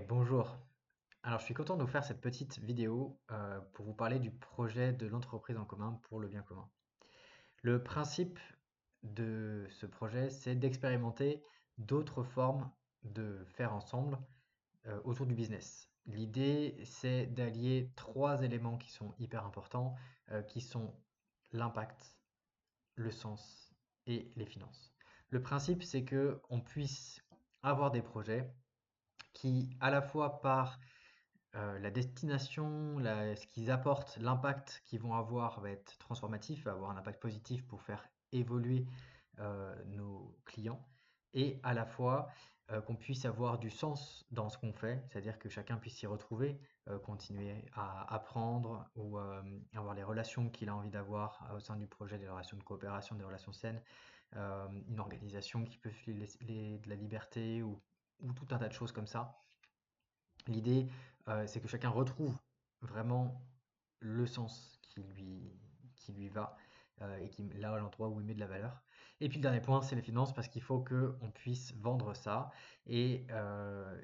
Bonjour. Alors, je suis content de vous faire cette petite vidéo pour vous parler du projet de l'entreprise en commun pour le bien commun. Le principe de ce projet, c'est d'expérimenter d'autres formes de faire ensemble autour du business. L'idée, c'est d'allier trois éléments qui sont hyper importants, qui sont l'impact, le sens et les finances. Le principe, c'est que on puisse avoir des projets qui, à la fois par la destination, ce qu'ils apportent, l'impact qu'ils vont avoir va être transformatif, va avoir un impact positif pour faire évoluer nos clients et à la fois qu'on puisse avoir du sens dans ce qu'on fait, c'est-à-dire que chacun puisse s'y retrouver, continuer à apprendre ou avoir les relations qu'il a envie d'avoir au sein du projet, des relations de coopération, des relations saines, une organisation qui peut filer de la liberté ou tout un tas de choses comme ça. L'idée, c'est que chacun retrouve vraiment le sens qui lui va et là, à l'endroit où il met de la valeur. Et puis le dernier point, c'est les finances, parce qu'il faut qu'on puisse vendre ça et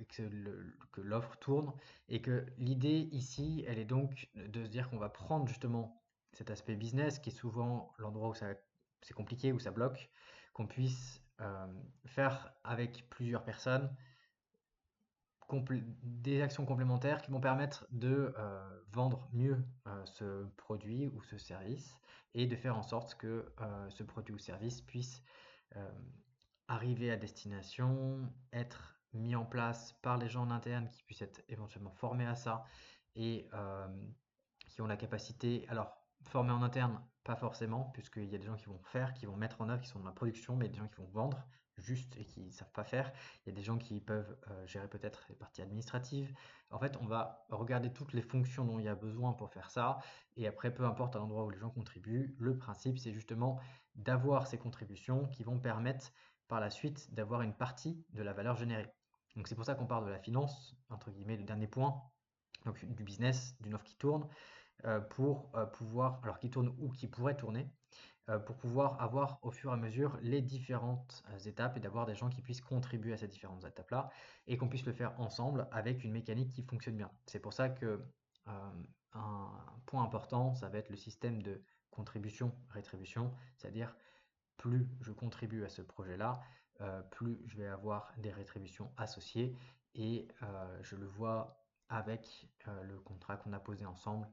que l'offre tourne. Et que l'idée ici, elle est donc de se dire qu'on va prendre justement cet aspect business, qui est souvent l'endroit où c'est compliqué, où ça bloque, qu'on puisse faire avec plusieurs personnes des actions complémentaires qui vont permettre de vendre mieux ce produit ou ce service et de faire en sorte que ce produit ou service puisse euh, arriver à destination, être mis en place par les gens en interne qui puissent être éventuellement formés à ça et qui ont la capacité, alors formés en interne, pas forcément, puisqu'il y a des gens qui vont faire, qui vont mettre en œuvre, qui sont dans la production, mais des gens qui vont vendre juste et qui ne savent pas faire. Il y a des gens qui peuvent gérer peut-être les parties administratives. En fait, on va regarder toutes les fonctions dont il y a besoin pour faire ça. Et après, peu importe à l'endroit où les gens contribuent, le principe, c'est justement d'avoir ces contributions qui vont permettre par la suite d'avoir une partie de la valeur générée. Donc c'est pour ça qu'on parle de la finance, entre guillemets, le dernier point, donc du business, d'une offre qui tourne, pour pouvoir, alors qui tourne ou qui pourrait tourner, pour pouvoir avoir au fur et à mesure les différentes étapes et d'avoir des gens qui puissent contribuer à ces différentes étapes-là et qu'on puisse le faire ensemble avec une mécanique qui fonctionne bien. C'est pour ça que un point important, ça va être le système de contribution-rétribution, c'est-à-dire plus je contribue à ce projet-là, plus je vais avoir des rétributions associées et je le vois avec le contrat qu'on a posé ensemble.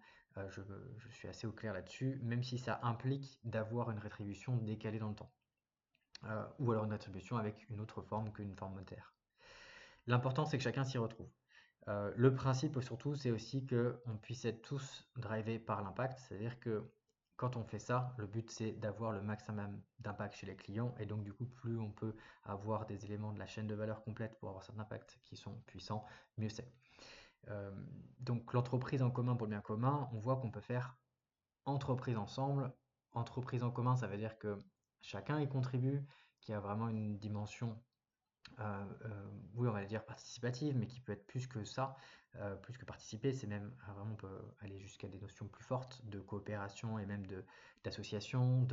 Je suis assez au clair là-dessus, même si ça implique d'avoir une rétribution décalée dans le temps, ou alors une rétribution avec une autre forme qu'une forme monétaire. L'important, c'est que chacun s'y retrouve. Le principe surtout, c'est aussi qu'on puisse être tous drivés par l'impact, c'est-à-dire que quand on fait ça, le but c'est d'avoir le maximum d'impact chez les clients et donc du coup plus on peut avoir des éléments de la chaîne de valeur complète pour avoir cet impact qui sont puissants, mieux c'est. Euh, donc l'entreprise en commun pour le bien commun, on voit qu'on peut faire entreprise ensemble. Entreprise en commun, ça veut dire que chacun y contribue, qu'il y a vraiment une dimension oui, on va le dire participative, mais qui peut être plus que ça, plus que participer, c'est même vraiment on peut aller jusqu'à des notions plus fortes de coopération et même d'association,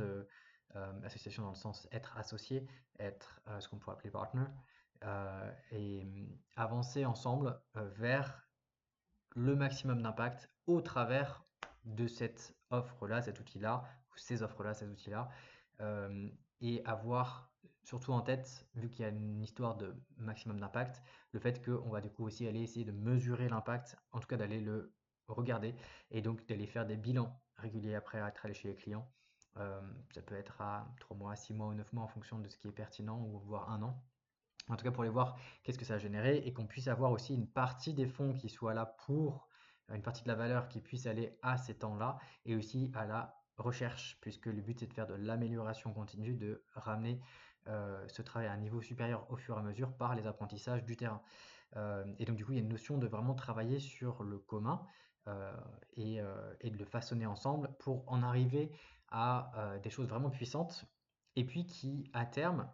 association dans le sens être associé, être ce qu'on pourrait appeler partner, et avancer ensemble vers le maximum d'impact au travers de cette offre-là, cet outil-là, ou ces offres-là, ces outils-là, euh, et avoir surtout en tête, vu qu'il y a une histoire de maximum d'impact, le fait qu'on va du coup aussi aller essayer de mesurer l'impact, en tout cas d'aller le regarder, et donc d'aller faire des bilans réguliers après être allé chez les clients. Ça peut être à 3 mois, 6 mois ou 9 mois en fonction de ce qui est pertinent, ou voire un an. En tout cas, pour les voir qu'est-ce que ça a généré et qu'on puisse avoir aussi une partie des fonds qui soit là pour une partie de la valeur qui puisse aller à ces temps-là et aussi à la recherche, puisque le but c'est de faire de l'amélioration continue, de ramener ce travail à un niveau supérieur au fur et à mesure par les apprentissages du terrain. Et donc du coup, il y a une notion de vraiment travailler sur le commun euh, et de le façonner ensemble pour en arriver à des choses vraiment puissantes et puis qui, à terme,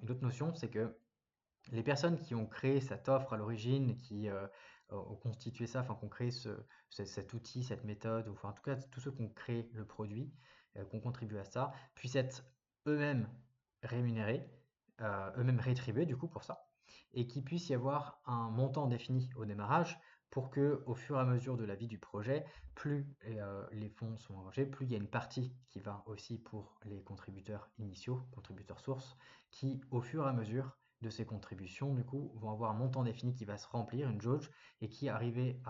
une autre notion, c'est que les personnes qui ont créé cette offre à l'origine, qui ont constitué ça, enfin, qui ont créé cet outil, cette méthode, ou enfin, en tout cas, tous ceux qui ont créé le produit, qui ont contribué à ça, puissent être eux-mêmes rémunérés, eux-mêmes rétribués du coup pour ça. et qu'il puisse y avoir un montant défini au démarrage pour que, au fur et à mesure de la vie du projet, plus les fonds sont engagés, plus il y a une partie qui va aussi pour les contributeurs initiaux, contributeurs sources, qui, au fur et à mesure de ces contributions, du coup, vont avoir un montant défini qui va se remplir, une jauge, et qui, arrivé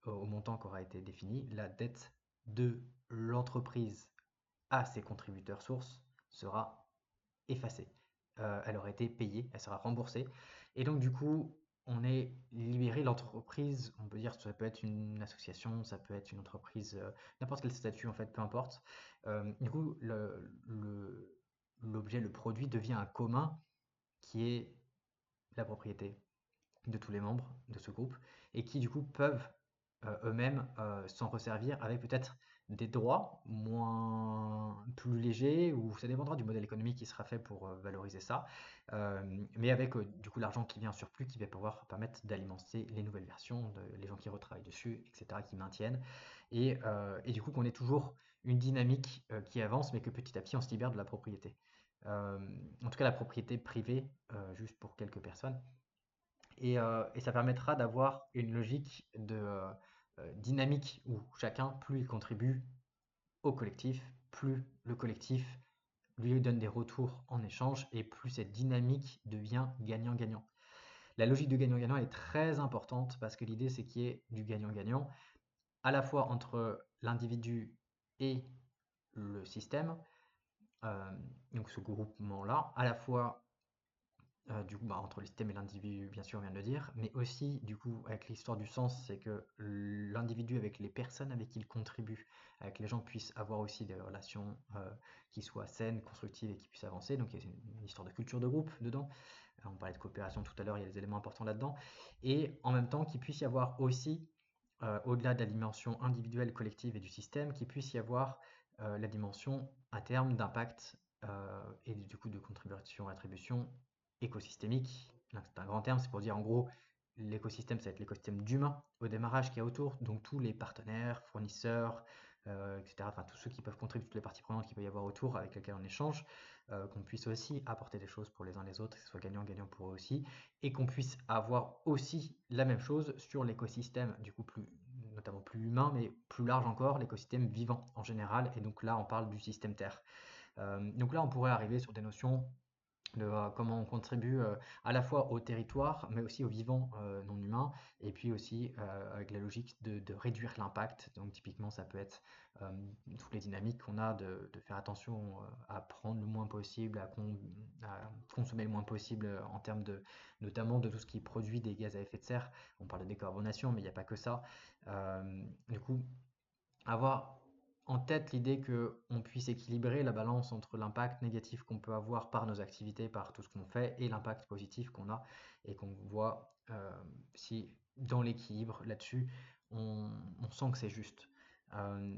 au montant qui aura été défini, la dette de l'entreprise à ses contributeurs sources sera effacée. Elle aura été payée, elle sera remboursée. Et donc, du coup, on est libéré. L'entreprise, on peut dire, ça peut être une association, ça peut être une entreprise, n'importe quel statut, en fait, peu importe. Du coup, l'objet, le produit devient un commun qui est la propriété de tous les membres de ce groupe et qui, du coup, peuvent eux-mêmes s'en resservir avec peut-être des droits plus légers, ou ça dépendra du modèle économique qui sera fait pour valoriser ça, mais avec du coup l'argent qui vient en surplus qui va pouvoir permettre d'alimenter les nouvelles versions, les gens qui retravaillent dessus, etc., qui maintiennent, et du coup qu'on ait toujours une dynamique qui avance, mais que petit à petit on se libère de la propriété. Euh, En tout cas la propriété privée, juste pour quelques personnes. Et ça permettra d'avoir une logique de dynamique où chacun, plus il contribue au collectif, plus le collectif lui donne des retours en échange et plus cette dynamique devient gagnant-gagnant. La logique de gagnant-gagnant est très importante parce que l'idée c'est qu'il y ait du gagnant-gagnant à la fois entre l'individu et le système, euh, donc ce groupement-là, à la fois du coup, entre le système et l'individu, bien sûr, on vient de le dire, mais aussi, du coup, avec l'histoire du sens, c'est que l'individu, avec les personnes avec qui il contribue, avec les gens, puissent avoir aussi des relations qui soient saines, constructives et qui puissent avancer. Donc, il y a une histoire de culture de groupe dedans. On parlait de coopération tout à l'heure, il y a des éléments importants là-dedans. Et en même temps, qu'il puisse y avoir aussi, au-delà de la dimension individuelle, collective et du système, qu'il puisse y avoir la dimension à terme d'impact et du coup de contribution-attribution écosystémique. C'est un grand terme, c'est pour dire en gros l'écosystème, ça va être l'écosystème d'humains au démarrage qu'il y a autour, donc tous les partenaires, fournisseurs, etc. Enfin tous ceux qui peuvent contribuer, toutes les parties prenantes qu'il peut y avoir autour avec lesquelles on échange, qu'on puisse aussi apporter des choses pour les uns les autres, que ce soit gagnant-gagnant pour eux aussi, et qu'on puisse avoir aussi la même chose sur l'écosystème, du coup notamment plus humain, mais plus large encore, l'écosystème vivant en général, et donc là on parle du système Terre. Donc là on pourrait arriver sur des notions de comment on contribue à la fois au territoire, mais aussi aux vivants non humains, et puis aussi avec la logique de réduire l'impact. Donc typiquement, ça peut être euh, toutes les dynamiques qu'on a de faire attention à prendre le moins possible, à consommer le moins possible en termes notamment de tout ce qui produit des gaz à effet de serre. On parle de décarbonation, mais il n'y a pas que ça. Du coup, avoir en tête l'idée qu'on puisse équilibrer la balance entre l'impact négatif qu'on peut avoir par nos activités, par tout ce qu'on fait, et l'impact positif qu'on a, et qu'on voit si dans l'équilibre là-dessus, on sent que c'est juste. Euh,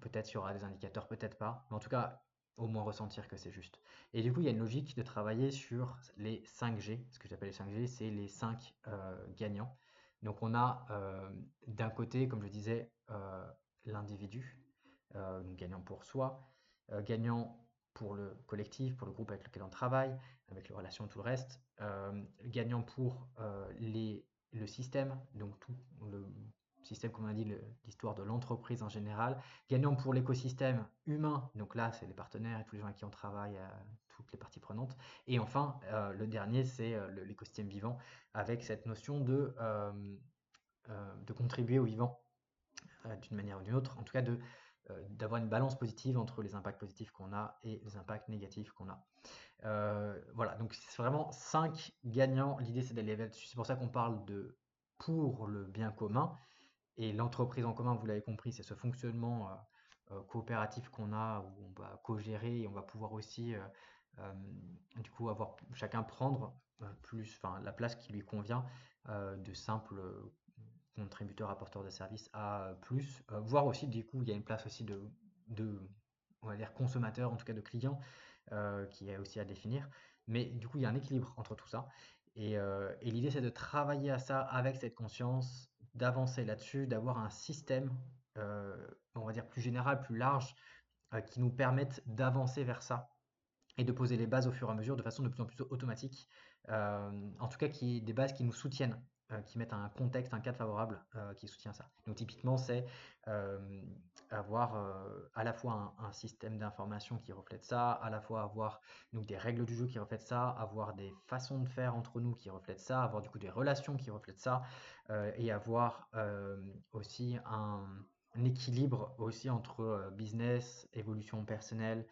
Peut-être il y aura des indicateurs, peut-être pas, mais en tout cas, au moins ressentir que c'est juste. Et du coup, il y a une logique de travailler sur les 5G. Ce que j'appelle les 5G, c'est les 5 gagnants. Donc on a d'un côté, comme je disais, l'individu, gagnant pour soi, gagnant pour le collectif, pour le groupe avec lequel on travaille, avec les relations et tout le reste, gagnant pour le système, donc tout le système, comme on a dit, l'histoire de l'entreprise en général, gagnant pour l'écosystème humain, donc là c'est les partenaires et tous les gens avec qui on travaille, toutes les parties prenantes, et enfin le dernier c'est l'écosystème vivant, avec cette notion de contribuer au vivant d'une manière ou d'une autre, en tout cas d'avoir une balance positive entre les impacts positifs qu'on a et les impacts négatifs qu'on a. Voilà, donc c'est vraiment 5 gagnants. L'idée c'est d'aller là-dessus. C'est pour ça qu'on parle de pour le bien commun. Et l'entreprise en commun, vous l'avez compris, c'est ce fonctionnement coopératif qu'on a où on va co-gérer et on va pouvoir aussi euh, du coup avoir chacun prendre enfin, la place qui lui convient de simple contributeur apporteur de services à plus, voire aussi du coup il y a une place aussi de on va dire consommateur, en tout cas de client, qui est aussi à définir. Mais du coup il y a un équilibre entre tout ça. Et l'idée c'est de travailler à ça avec cette conscience, d'avancer là-dessus, d'avoir un système, on va dire plus général, plus large, qui nous permette d'avancer vers ça et de poser les bases au fur et à mesure de façon de plus en plus automatique en tout cas des bases qui nous soutiennent, qui mettent un contexte, un cadre favorable qui soutient ça. Donc typiquement, c'est euh, avoir à la fois un système d'information qui reflète ça, à la fois avoir donc des règles du jeu qui reflètent ça, avoir des façons de faire entre nous qui reflètent ça, avoir du coup des relations qui reflètent ça, et avoir aussi un équilibre aussi entre business, évolution personnelle,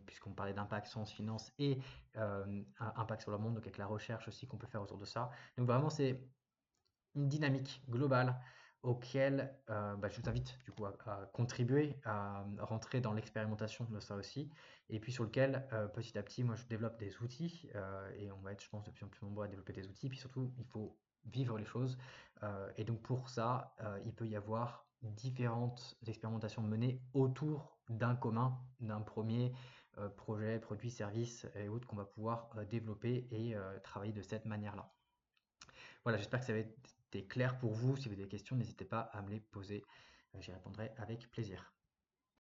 puisqu'on parlait d'impact sens finance et un impact sur le monde, donc avec la recherche aussi qu'on peut faire autour de ça. Donc vraiment, c'est une dynamique globale auquel je vous invite du coup à contribuer, à rentrer dans l'expérimentation de ça aussi, et puis sur lequel petit à petit, moi je développe des outils, et on va être, je pense, de plus en plus nombreux à développer des outils, puis surtout, il faut vivre les choses, et donc pour ça, il peut y avoir différentes expérimentations menées autour d'un commun, d'un premier projet, produit, service et autres qu'on va pouvoir développer et travailler de cette manière-là. Voilà, j'espère que ça avait été clair pour vous. Si vous avez des questions, n'hésitez pas à me les poser. J'y répondrai avec plaisir.